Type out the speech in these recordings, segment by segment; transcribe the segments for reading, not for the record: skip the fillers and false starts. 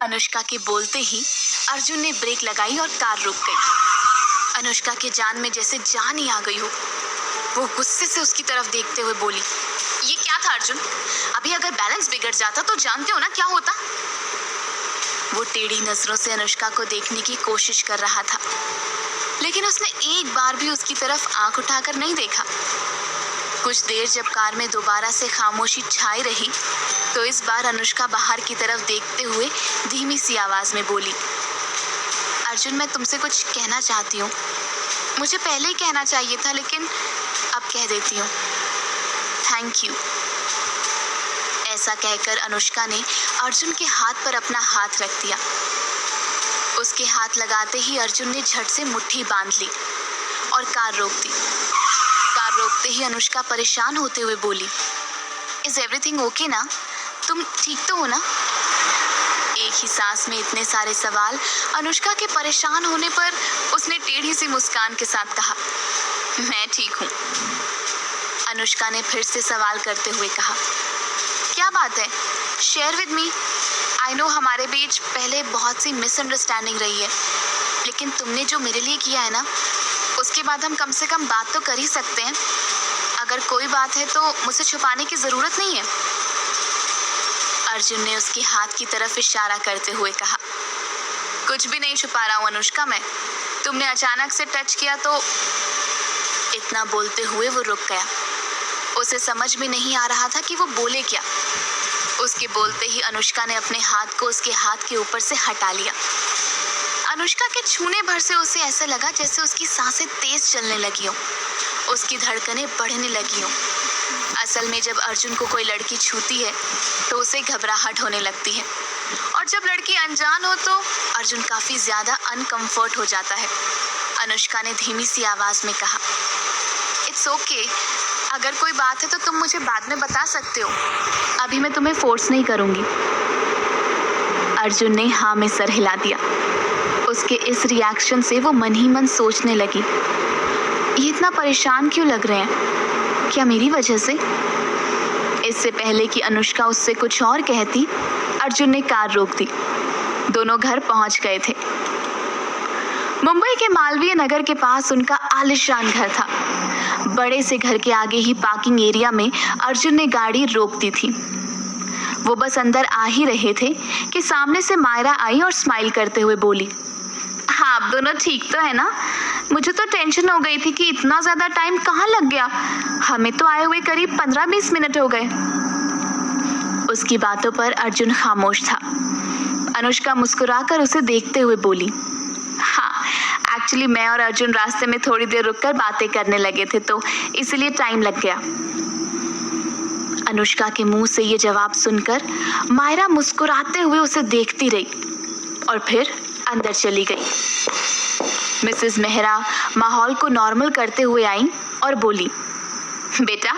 अनुष्का के बोलते ही अर्जुन ने ब्रेक लगाई और कार रुक गई। अनुष्का के जान में जैसे जान ही आ गई हो। वो गुस्से से उसकी तरफ देखते हुए बोली, ये क्या था अर्जुन? अभी अगर बैलेंस बिगड़ जाता तो जानते हो ना क्या होता। वो टेढ़ी नजरों से अनुष्का को देखने की कोशिश कर रहा था, लेकिन उसने एक बार भी उसकी तरफ आंख उठाकर नहीं देखा। कुछ देर जब कार में दोबारा से खामोशी छाई रही तो इस बार अनुष्का बाहर की तरफ देखते हुए धीमी सी आवाज में बोली, अर्जुन मैं तुमसे कुछ कहना चाहती हूँ। मुझे पहले ही कहना चाहिए था, लेकिन अब कह देती हूँ। Thank you. ऐसा कहकर अनुष्का ने अर्जुन के हाथ पर अपना हाथ रख दिया। उसके हाथ लगाते ही अर्जुन ने झट से मुट्ठी बांध ली और कार रोक दी। कार रोकते ही अनुष्का परेशान होते हुए बोली, इज एवरीथिंग ओके ना? तुम ठीक तो हो ना? एक ही सांस में इतने सारे सवाल। अनुष्का के परेशान होने पर उसने टेढ़ी सी मुस्कान के साथ कहा, मैं ठीक हूँ। अनुष्का ने फिर से सवाल करते हुए कहा, क्या बात है? Share with me. I know हमारे बीच पहले बहुत सी मिसअंडरस्टैंडिंग रही है, लेकिन तुमने जो मेरे लिए किया है ना, उसके बाद हम कम से कम बात तो कर ही सकते हैं। अगर कोई बात है तो मुझसे छुपाने की ज़रूरत नहीं है। अर्जुन ने उसके हाथ की तरफ इशारा करते हुए कहा, कुछ भी नहीं छुपा रहा हूँ अनुष्का मैं। तुमने अचानक से टच किया तो। इतना बोलते हुए वो रुक गया। उसे समझ में नहीं आ रहा था कि वो बोले क्या। उसके बोलते ही अनुष्का ने अपने हाथ को उसके हाथ के ऊपर से हटा लिया। अनुष्का के छूने भर से उसे ऐसा लगा जैसे उसकी सांसें तेज चलने लगी हो, उसकी धड़कनें बढ़ने लगी हो। असल में जब अर्जुन को कोई लड़की छूती है तो उसे घबराहट होने लगती है, और जब लड़की अनजान हो तो अर्जुन काफ़ी ज़्यादा अनकंफर्ट हो जाता है। अनुष्का ने धीमी सी आवाज़ में कहा, इट्स ओके। अगर कोई बात है तो तुम मुझे बाद में बता सकते हो। अभी मैं तुम्हें फोर्स नहीं करूँगी। अर्जुन ने हाँ में सर हिला दिया। उसके इस रिएक्शन से वो मन ही मन सोचने लगी, ये इतना परेशान क्यों लग रहे हैं? क्या मेरी वजह से? इससे पहले कि अनुष्का उससे कुछ और कहती, अर्जुन ने कार रोक दी। दोनों घर पहुंच गए थे। मुंबई के मालवीय नगर के पास उनका आलीशान घर था। बड़े से घर के आगे ही पार्किंग एरिया में अर्जुन ने गाड़ी रोक दी थी। वो बस अंदर आ ही रहे थे कि सामने से मायरा आई और स्माइल करते हुए बोली, हाँ आप दोनों ठीक तो है ना? मुझे तो टेंशन हो गई थी कि इतना ज़्यादा टाइम कहाँ लग गया। हमें तो आए हुए करीब 15-20 मिनट हो गए। उसकी बातों पर अर्जुन खामोश था। अनुष्का मुस्कुराकर उसे देखते हुए बोली, हाँ एक्चुअली मैं और अर्जुन रास्ते में थोड़ी देर रुककर बातें करने लगे थे, तो इसलिए टाइम लग गया। अनुष्का के मुंह से ये जवाब सुनकर मायरा मुस्कुराते हुए उसे देखती रही और फिर अंदर चली गई। मिसेस मेहरा माहौल को नॉर्मल करते हुए आई और बोली, बेटा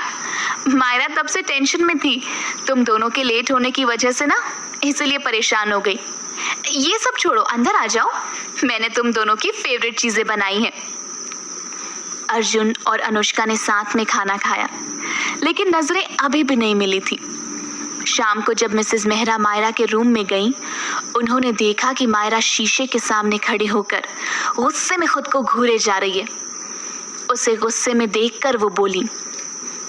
मायरा तब से टेंशन में थी, तुम दोनों के लेट होने की वजह से ना, इसलिए परेशान हो गई। ये सब छोड़ो, अंदर आ जाओ, मैंने तुम दोनों की फेवरेट चीजें बनाई हैं। अर्जुन और अनुष्का ने साथ में खाना खाया, लेकिन नजरें अभी भी नहीं मिली थी। शाम को जब मिसेस मेहरा मायरा के रूम में गईं, उन्होंने देखा कि मायरा शीशे के सामने खड़ी होकर गुस्से में खुद को घूरे जा रही है। उसे गुस्से में देखकर वो बोली,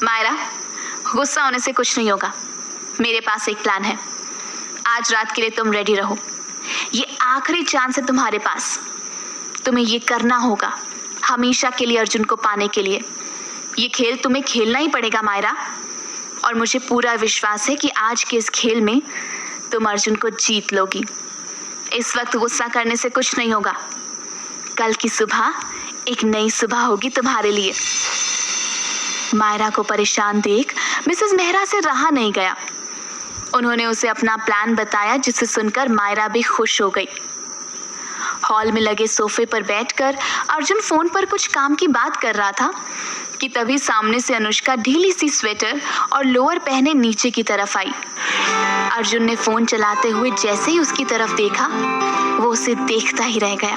मायरा गुस्सा होने से कुछ नहीं होगा, मेरे पास एक प्लान है। आज रात के लिए तुम रेडी रहो, ये आखिरी चांस है तुम्हारे पास। तुम्हें ये करना होगा हमेशा के लिए अर्जुन को पाने के लिए। ये खेल तुम्हें खेलना ही पड़ेगा मायरा, और मुझे पूरा विश्वास है कि आज के इस खेल में तुम अर्जुन को जीत लोगी। इस वक्त गुस्सा करने से कुछ नहीं होगा। कल की सुबह एक नई सुबह होगी तुम्हारे लिए। मायरा को परेशान देख मिसेस मेहरा से रहा नहीं गया। उन्होंने उसे अपना प्लान बताया, जिसे सुनकर मायरा भी खुश हो गई। हॉल में लगे सोफे पर बैठकर अर्जुन फोन पर कुछ काम की बात कर रहा था कि तभी सामने से अनुष्का ढीली सी स्वेटर और लोअर पहने नीचे की तरफ आई। अर्जुन ने फोन चलाते हुए जैसे ही उसकी तरफ देखा, वो उसे देखता ही रह गया।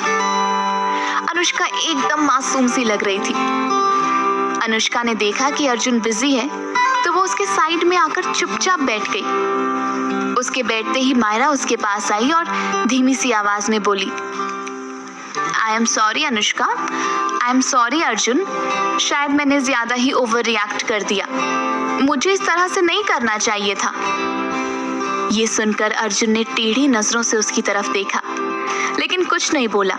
अनुष्का एकदम मासूम सी लग रही थी। अनुष्का ने देखा कि अर्जुन बिजी है तो वो उसके साइड में आकर चुपचाप बैठ गई। उसके बैठते ही मायरा उसके पास आई और धीमी सी आवाज में बोली, I am sorry Anushka, I am sorry Arjun, शायद मैंने ज्यादा ही ओवर रिएक्ट कर दिया, मुझे इस तरह से नहीं करना चाहिए था। ये सुनकर अर्जुन ने टेढ़ी नजरों से उसकी तरफ देखा, लेकिन कुछ नहीं बोला।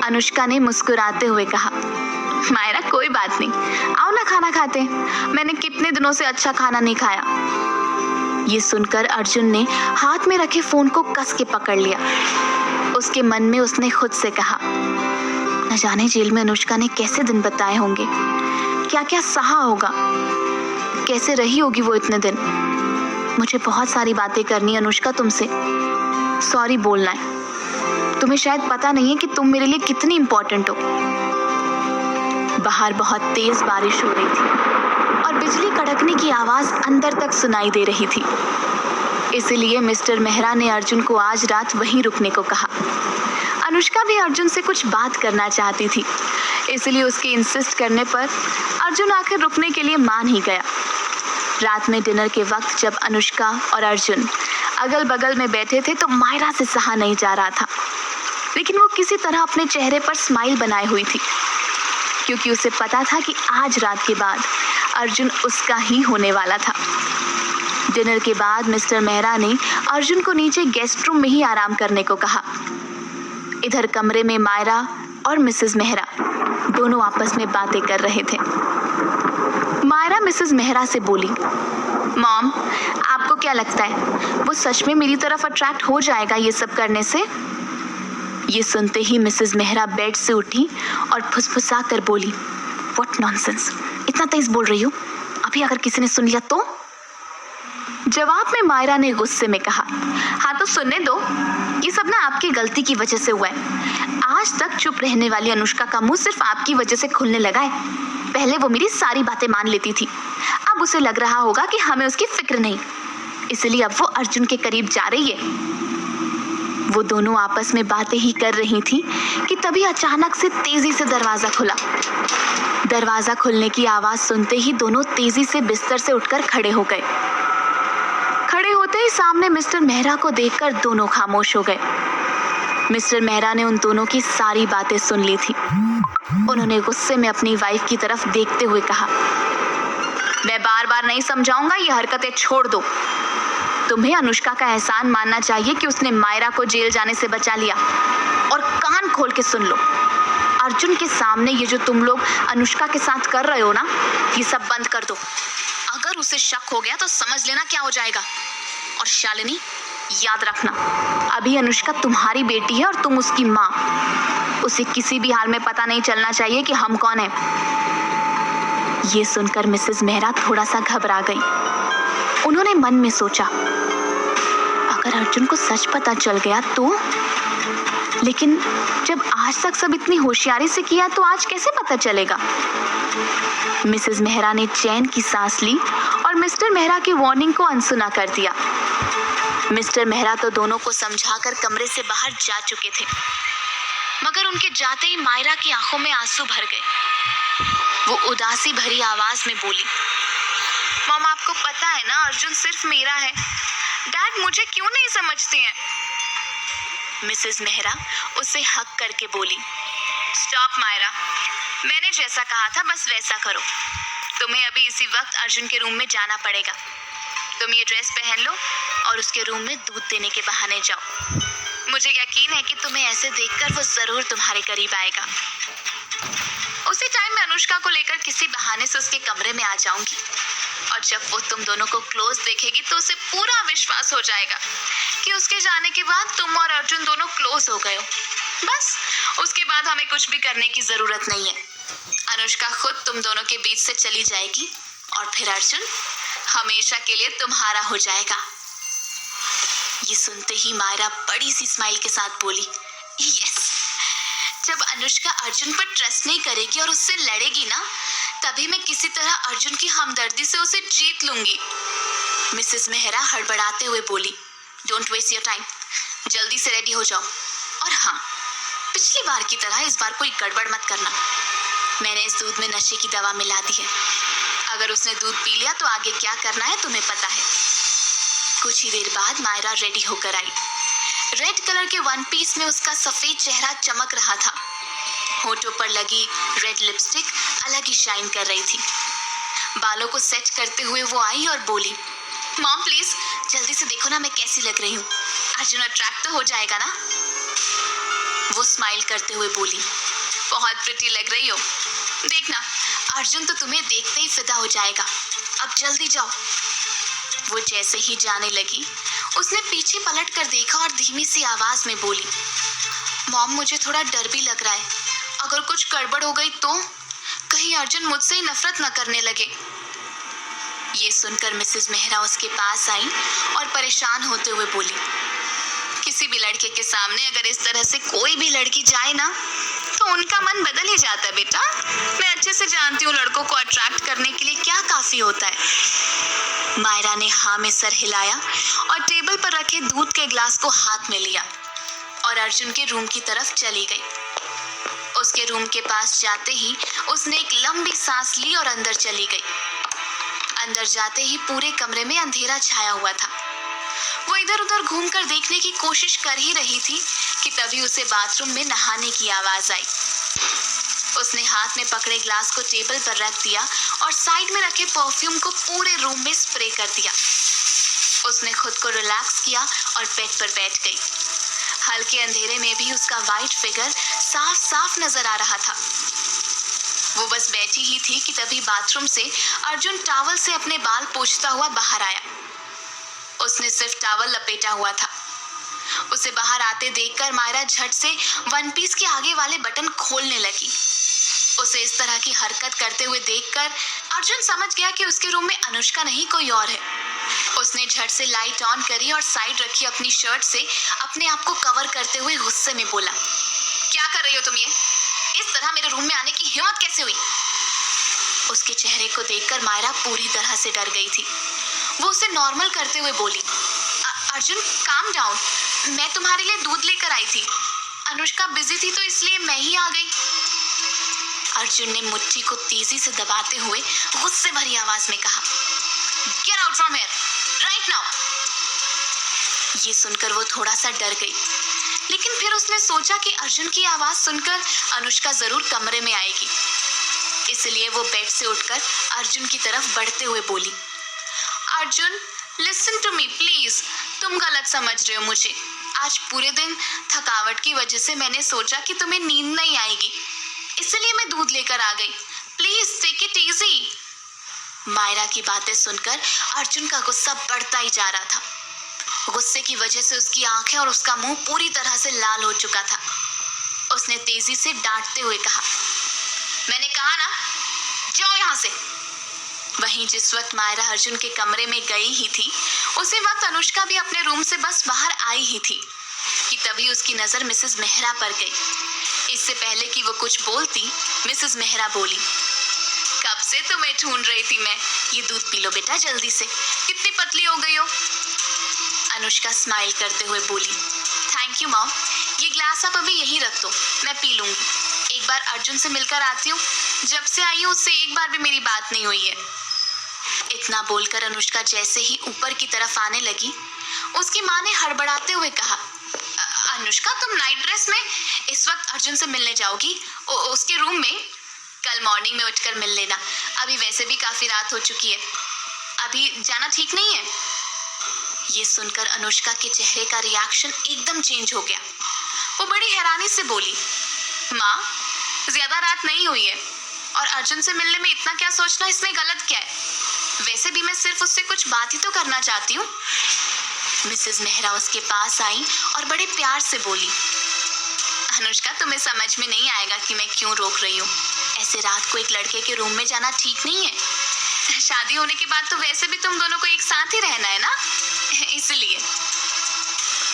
अनुष्का ने मुस्कुराते हुए कहा, मायरा कोई बात नहीं, आओ ना खाना खाते, मैंने कितने दिनों से अच्छा खाना नहीं खाया। ये सुनकर अर्जुन ने हाथ में रखे फोन को कस के पकड़ लिया। उसके मन में उसने खुद से कहा, न जाने जेल में अनुष्का ने कैसे दिन बिताए होंगे, क्या क्या सहा होगा, कैसे रही होगी वो इतने दिन। मुझे बहुत सारी बातें करनी है अनुष्का तुमसे, सॉरी बोलना है। तुम्हें शायद पता नहीं है कि तुम मेरे लिए कितनी इंपॉर्टेंट हो। बाहर बहुत तेज बारिश हो रही थी और बिजली कड़कने की आवाज अंदर तक सुनाई दे रही थी। इसलिए मिस्टर मेहरा ने अर्जुन को आज रात वहीं रुकने को कहा। अनुष्का भी अर्जुन से कुछ बात करना चाहती थी, इसलिए उसके इंसिस्ट करने पर अर्जुन आखिर रुकने के लिए मान ही गया। रात में डिनर के वक्त जब अनुष्का और अर्जुन अगल बगल में बैठे थे तो मायरा से सहा नहीं जा रहा था, लेकिन वो किसी तरह अपने चेहरे पर स्माइल बनाए हुई थी, क्योंकि उसे पता था कि आज रात के बाद अर्जुन उसका ही होने वाला था। डिनर के बाद मिस्टर मेहरा ने अर्जुन को नीचे गेस्ट रूम में ही आराम करने को कहा। इधर कमरे में मायरा और मिसेस मेहरा दोनों आपस में बातें कर रहे थे। मायरा मिसेस मेहरा से बोली, मॉम, आपको क्या लगता है वो सच में मेरी तरफ अट्रैक्ट हो जाएगा ये सब करने से? ये सुनते ही मिसेस मेहरा बेड से उठी और फुसफुसा कर बोली, व्हाट नॉनसेंस, इतना तेज बोल रही हो, अभी अगर किसी ने सुन लिया तो? जवाब में मायरा ने गुस्से में कहा, हाँ तो सुनने दो, ये सब ना आपकी गलती की वजह से हुआ है। आज तक चुप रहने वाली अनुष्का का मुंह सिर्फ आपकी वजह से खुलने लगा है। पहले वो मेरी सारी बातें मान लेती थी, अब उसे लग रहा होगा कि हमें उसकी फिक्र नहीं, इसलिए अब वो अर्जुन के करीब जा रही है। वो दोनों आपस में बातें ही कर रही थी कि तभी अचानक से तेजी से दरवाजा खुला। दरवाजा खुलने की आवाज सुनते ही दोनों तेजी से बिस्तर से उठकर खड़े हो गए। खड़े होते ही सामने मिस्टर मेहरा को देखकर दोनों खामोश हो गए। मिस्टर मेहरा ने उन दोनों की सारी बातें सुन ली थी। उन्होंने गुस्से में अपनी वाइफ की तरफ देखते हुए कहा, मैं बार बार नहीं समझाऊंगा, ये हरकतें छोड़ दो। तुम्हें अनुष्का का एहसान मानना चाहिए कि उसने मायरा को जेल जाने से बचा लिया। और कान खोल के सुन लो, अर्जुन के सामने ये जो तुम लोग अनुष्का के साथ कर रहे हो ना, ये सब बंद कर दो। अगर उसे शक हो गया तो समझ लेना क्या हो जाएगा। और शालिनी, याद रखना, अभी अनुष्का तुम्हारी बेटी है और तुम उसकी माँ। उसे किसी भी हाल में पता नहीं चलना चाहिए कि हम कौन हैं। ये सुनकर मिसेस मेहरा थोड़ा सा घबरा गई। उन्होंने मन में सोचा, अगर अर्जुन को सच पता चल गया तो? लेकिन जब आज तक सब इतनी होशियारी से किया तो आज कैसे पता चलेगा? मिसेस मेहरा ने चैन की सांस ली और मिस्टर मेहरा की वार्निंग को अनसुना कर दिया। मिस्टर मेहरा तो दोनों को समझाकर कमरे से बाहर जा चुके थे, मगर उनके जाते ही मायरा की आंखों में आंसू भर गए। वो उदासी भरी आवाज में बोली, मॉम, आपको पता है ना अर्जुन सिर्फ मेरा है, डैड मुझे क्यों नहीं समझते हैं? मिसेस मेहरा उसे हक करके बोली, स्टॉप मायरा, मैंने जैसा कहा था बस वैसा करो। तुम्हें अभी इसी वक्त अर्जुन के रूम में जाना पड़ेगा। तुम ये ड्रेस पहन लो और उसके रूम में दूध देने के बहाने जाओ। मुझे यकीन है कि तुम्हें ऐसे देखकर वो जरूर तुम्हारे करीब आएगा। उसी टाइम मैं अनुष्का को लेकर किसी बहाने से उसके कमरे में आ जाऊंगी और जब वो तुम दोनों को क्लोज देखेगी तो उसे पूरा विश्वास हो जाएगा कि उसके जाने के बाद तुम और अर्जुन दोनों क्लोज हो गए हो। बस उसके बाद हमें कुछ भी करने की जरूरत नहीं है। अनुष्का खुद तुम दोनों के बीच से चली जाएगी और फिर अर्जुन हमेशा के लिए तुम्हारा हो जाएगा। ये सुनते ही मायरा बड़ी सी स्माइल के साथ बोली, यस। जब अनुष्का अर्जुन पर ट्रस्ट नहीं करेगी और उससे लड़ेगी ना, तभी मैं किसी तरह अर्जुन की हमदर्दी से उसे जीत लूंगी। मिसेस मेहरा हड़बड़ाते हुए बोली, डोंट वेस्ट योर टाइम, जल्दी से रेडी हो जाओ। और हाँ, पिछली बार की तरह इस बार कोई गड़बड़ मत करना। मैंने इस दूध में नशे की दवा मिला दी है। अगर उसने दूध पी लिया तो आगे क्या करना है तुम्हें पता है। कुछ ही देर बाद मायरा रेडी होकर आई। रेड कलर के वन पीस में उसका सफेद चेहरा चमक रहा था। होठों पर लगी रेड लिपस्टिक अलग ही शाइन कर रही थी। बालों को सेट करते हुए वो आई और बोली, मॉम प्लीज जल्दी से देखो ना मैं कैसी लग रही हूँ। अर्जुन अट्रैक्ट तो हो जाएगा ना। वो स्माइल करते हुए बोली, बहुत प्रिटी लग रही हो। देखना अर्जुन तो तुम्हें देखते ही फिदा हो जाएगा। अब जल्दी जाओ। वो जैसे ही जाने लगी उसने पीछे पलट कर देखा और धीमी सी आवाज में बोली, मॉम मुझे थोड़ा डर भी लग रहा है। अगर कुछ गड़बड़ हो गई तो कहीं अर्जुन मुझसे ही नफरत न करने लगे। ये सुनकर मिसेस मेहरा उसके पास आई और परेशान होते हुए बोली, किसी भी लड़के के सामने अगर इस तरह से कोई भी लड़की जाए ना तो उनका मन बदल ही जाता है बेटा। मैं अच्छे से जानती हूँ लड़कों को अट्रैक्ट करने के लिए क्या काफी होता है। मायरा ने हाँ में सर हिलाया और टेबल पर रखे दूध के ग्लास को हाथ में लिया और अर्जुन के रूम की तरफ चली गई। उसके रूम के पास जाते ही उसने एक लंबी सांस ली और अंदर चली गई। अंदर जाते ही पूरे कमरे में अंधेरा छाया हुआ था। वो इधर उधर घूमकर देखने की कोशिश कर ही रही थी कि तभी उसे बाथरूम में नहाने की आवाज आई। उसने हाथ में पकड़े ग्लास को टेबल पर रख दिया और साइड में रखे परफ्यूम को पूरे रूम में स्प्रे कर दिया। उसने खुद को रिलैक्स किया और बेड पर बैठ गई। हल्के अंधेरे में भी उसका वाइट फिगर साफ साफ नजर आ रहा था। वो बस बैठी ही थी कि तभी बाथरूम से अर्जुन टॉवल से अपने बाल पोंछता हुआ बाहर आया। उसने सिर्फ टॉवल लपेटा हुआ था। उसे बाहर आते देखकर मायरा झट से वन पीस के आगे वाले बटन खोलने लगी। उसे इस तरह की हरकत करते हुए देखकर अर्जुन समझ गया कि उसके रूम में अनुष्का नहीं कोई और है। उसने झट से लाइट ऑन करी और साइड रखी अपनी शर्ट से अपने आप को कवर करते हुए गुस्से में बोला, क्या कर रही हो तुम ये? इस तरह मेरे रूम में आने की हिम्मत कैसे हुई? उसके चेहरे को देखकर मायरा पूरी तरह से डर गई थी। वो उसे नॉर्मल करते हुए बोली, अर्जुन काम डाउन, मैं तुम्हारे लिए दूध लेकर आई थी। अनुष्का बिजी थी तो इसलिए मैं ही आ गई। अर्जुन ने मुट्ठी को तेजी से दबाते हुए गुस्से भरी आवाज में कहा, get out from here right now. ये सुनकर वो थोड़ा सा डर गई, लेकिन फिर उसने सोचा कि अर्जुन की आवाज सुनकर अनुष्का जरूर कमरे में आएगी। इसलिए वो बेड से उठकर अर्जुन की तरफ बढ़ते हुए बोली, Arjun listen to me please, तुम गलत समझ रहे हो मुझे। आज पूरे दिन थकावट की वजह से मैंने सोचा कि तुम्हें नींद नहीं आएगी, इसलिए मैं दूध लेकर आ गई। Please take it easy. Myra की बातें सुनकर अर्जुन का गुस्सा बढ़ता ही जा रहा था। गुस्से की वजह से उसकी आंखें और उसका मुंह पूरी तरह से लाल हो चुका था। उसने तेजी से डांटते हुए कहा, मैंने कहा ना जाओ यहाँ से। वहीं जिस वक्त मायरा अर्जुन के कमरे में गई ही थी उसी वक्त अनुष्का भी अपने रूम से बस बाहर आई ही थी कि तभी उसकी नजर मिसेस मेहरा पर गई। इससे पहले कि वो कुछ बोलती मिसेस मेहरा बोली, कब से तुम्हें ढूंढ रही थी मैं। ये दूध पी लो बेटा जल्दी से, कितनी पतली हो गई हो। अनुष्का स्माइल करते हुए बोली, थैंक यू मॉम, ये ग्लास आप अभी यहीं रख दो, मैं पी लूंगी। एक बार अर्जुन से मिलकर आती हूँ, जब से आई हूँ उससे एक बार भी मेरी बात नहीं हुई है। इतना बोलकर अनुष्का जैसे ही ऊपर की तरफ आने लगी उसकी माँ ने हड़बड़ाते हुए कहा, अनुष्का तुम नाइट ड्रेस में इस वक्त अर्जुन से मिलने जाओगी उसके रूम में? कल मॉर्निंग में उठकर मिल लेना, अभी वैसे भी काफी रात हो चुकी है, अभी जाना ठीक नहीं है। ये सुनकर अनुष्का के चेहरे का रिएक्शन एकदम चेंज हो गया। वो बड़ी हैरानी से बोली, माँ ज्यादा रात नहीं हुई है और अर्जुन से मिलने में इतना क्या सोचना, इसमें गलत क्या है? वैसे भी मैं सिर्फ उससे कुछ बात ही तो करना चाहती हूँ। मिसेस मेहरा उसके पास आई और बड़े प्यार से बोली, अनुष्का तुम्हें समझ में नहीं आएगा कि मैं क्यों रोक रही हूँ। ऐसे रात को एक लड़के के रूम में जाना ठीक नहीं है। शादी होने के बाद तो वैसे भी तुम दोनों को एक साथ ही रहना है ना, इसलिए।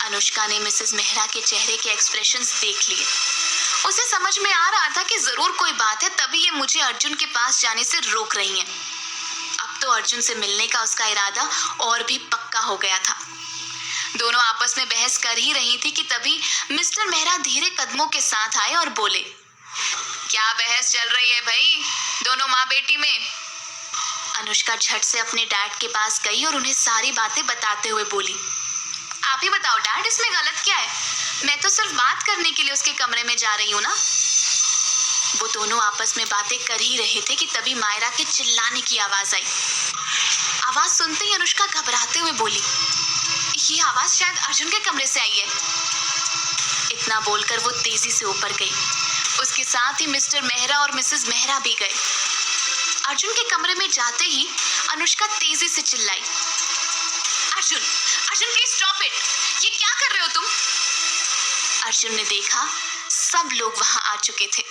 अनुष्का ने मिसेस मेहरा के चेहरे के एक्सप्रेशंस देख लिए। उसे समझ में आ रहा था कि जरूर कोई बात है, तभी ये मुझे अर्जुन के पास जाने से रोक रही हैं। अब तो अर्जुन से मिलने का उसका इरादा और भी पक्का हो गया था। दोनों आपस में बहस कर ही रही थी कि तभी मिस्टर मेहरा धीरे कदमों के साथ आए और बोले, क्या बहस चल रही है भाई दोनों माँ बेटी में? अनुष्का झट से अपने डैड के पास गई और उन्हें सारी बातें बताते हुए बोली, आप ही बताओ डैड, इसमें गलत क्या है? मैं तो सिर्फ बात करने के लिए उसके कमरे में जा रही हूँ ना। वो दोनों आपस में बातें कर ही रहे थे कि तभी मायरा के चिल्लाने की आवाज आई। आवाज सुनते ही अनुष्का घबराते हुए बोली, ये आवाज शायद अर्जुन के कमरे से आई है। इतना बोलकर वो तेजी से ऊपर गई। उसके साथ ही मिस्टर मेहरा और मिसेस मेहरा भी गए। अर्जुन के कमरे में जाते ही अनुष्का तेजी से चिल्लाई, Arjun, Arjun please stop it, ये क्या कर रहे हो तुम? अर्जुन ने देखा सब लोग वहां आ चुके थे।